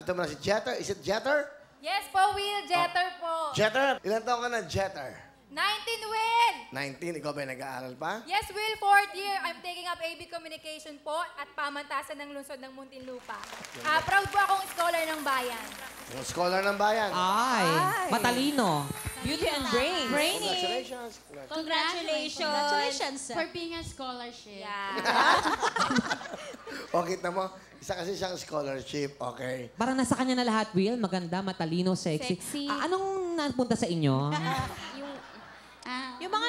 Ito mo na si Jeter. Is it Jeter? Yes po, Will. Jeter po. Jeter, ilan taon ka na, Jeter? 19, Will. 19. Ikaw ba nag-aaral pa? Yes, Will. 4th year. I'm taking up AB Communication po at pamantasan ng lungsod ng Muntinlupa. Proud po akong scholar ng bayan. Yung scholar ng bayan. Ay, matalino. Beauty and brains. Brainy. Congratulations. Congratulations. For being a scholarship. Yeah. O, kita mo, isa kasi siyang scholarship. Okay. Parang nasa kanya na lahat, Will. Maganda, matalino, sexy. Sexy. Anong napunta sa inyo? Yung mga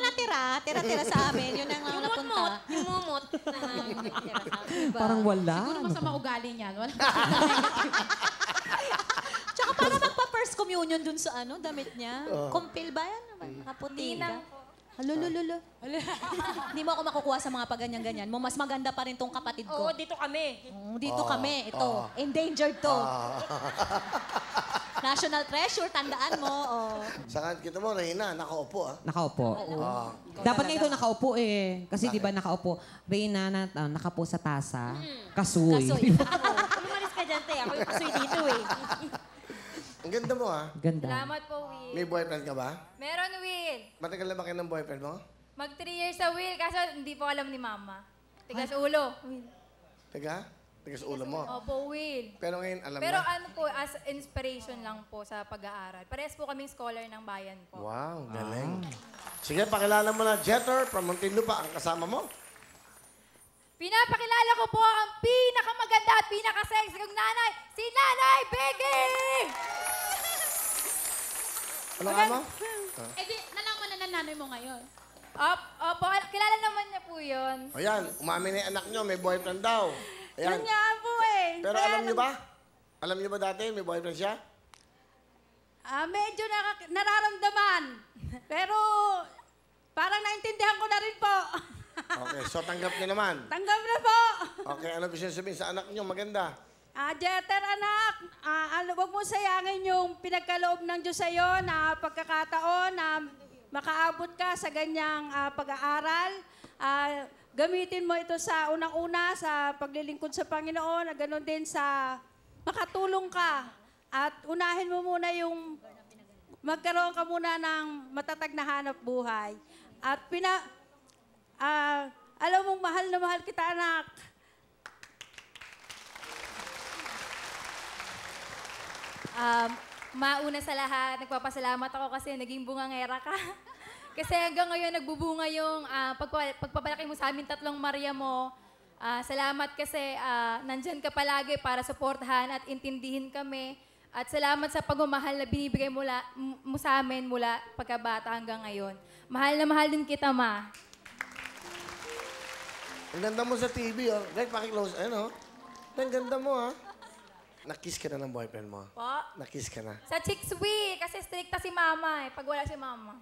tira-tira sa amin, yun ang mga napunta. Yung mumot. Parang wala. Siguro masama ugali niyan. Wala. Tsaka para magpa-first communion dun sa damit niya. Kumpil ba yan? Nakaputi ka. Halulululo. Hindi mo ako makukuha sa mga paganyan-ganyan. Mas maganda pa rin tong kapatid ko. Oo, dito kami. Dito kami. Ito. Endangered to. National treasure, tandaan mo. Saka kita mo, Reyna, nakaupo, ah. Nakaupo. Dapat nga ito nakaupo eh. Kasi di ba nakaupo, Reyna nakapo sa tasa, kasoy. Umalis ka dyan, te. Ako yung kasoy dito eh. Ang ganda mo, ah. Ganda. Salamat po, Will. May boyfriend ka ba? Meron, Will. Matagal na ba kayo ng boyfriend mo? Mag 3 years sa Will, kaso hindi po alam ni Mama. Tigas ulo. Will. Taga? Taga sa ulo mo. Opo, Will. Pero ngayon, alam Pero na. ano po, as inspiration lang po sa pag-aaral. Parehas po kaming scholar ng bayan po. Wow, galing. Sige, pakilala mo na, Jeter, from Muntinlupa, ang kasama mo. Pinapakilala ko po ang pinakamaganda at pinakasexy kong nanay, si Nanay Becky! Ano ka mo? Eh di, nalaman na ng nanay mo ngayon. Opo, kilala naman niya po yun. O yan, umamin na yung anak nyo, may boyfriend daw. Ayan. Yun nga po eh. Pero alam nyo ba? Alam nyo ba dati may boyfriend siya? Medyo nararamdaman. Pero parang naintindihan ko na rin po. Okay, so tanggap nyo naman. Tanggap na po. Okay, ano gusto nyo sabihin sa anak nyo? Maganda. Jeter, anak, huwag mo sayangin yung pinagkaloob ng Diyos sa'yo na pagkakataon na makaabot ka sa ganyang pag-aaral. Gamitin mo ito sa unang-una sa paglilingkod sa Panginoon, at ganoon din sa makatulong ka. At unahin mo muna yung magkaroon ka muna ng matatag na hanap buhay. At alam mong mahal na mahal kita, anak. Mauna sa lahat, nagpapasalamat ako kasi naging bungangera ka. Kasi hanggang ngayon nagbubunga yung pagpapalaki mo sa amin tatlong Maria mo. Salamat kasi nandyan ka palagi para suportahan at intindihin kami. At salamat sa pagmamahal na binibigay mo sa amin mula pagkabata hanggang ngayon. Mahal na mahal din kita, Ma. Ang ganda mo sa TV, oh. Greg, paki-close. Ayun, oh. Ang ganda mo, ha. Nakiss ka na ng boyfriend mo? Po? Nakiss ka na. Sa chicks week, kasi stricta si Mama eh. Pag wala si Mama.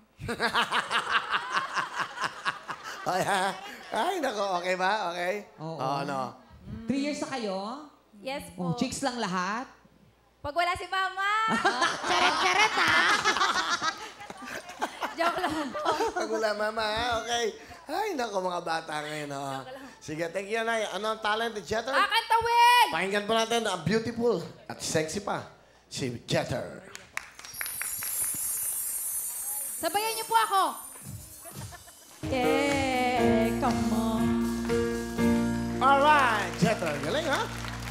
Ay, ha? Ay, nako. Okay ba? Okay? Oo. Ano? 3 years na kayo? Yes Oh, po. chicks lang lahat? Pag wala si Mama. Charet-charet, ha? Joke lang po. Pag wala, mama, ha? Okay. Ay, nako, mga bata ngayon, oh. Sige, thank you, Nay. Ano ang talent ni Jeter? Kanta, Will! Pakinggan po natin ang beautiful at sexy pa, si Jeter. Sabayan niyo po ako. Come on. Alright, Jeter. Galing, ha?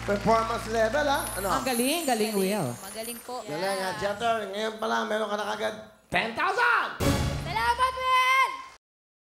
Performance level, ha? Ano? Ang galing, galing, Will. Magaling po. Galing, ha? Jeter, ngayon pa lang, meron ka na kagad 10,000!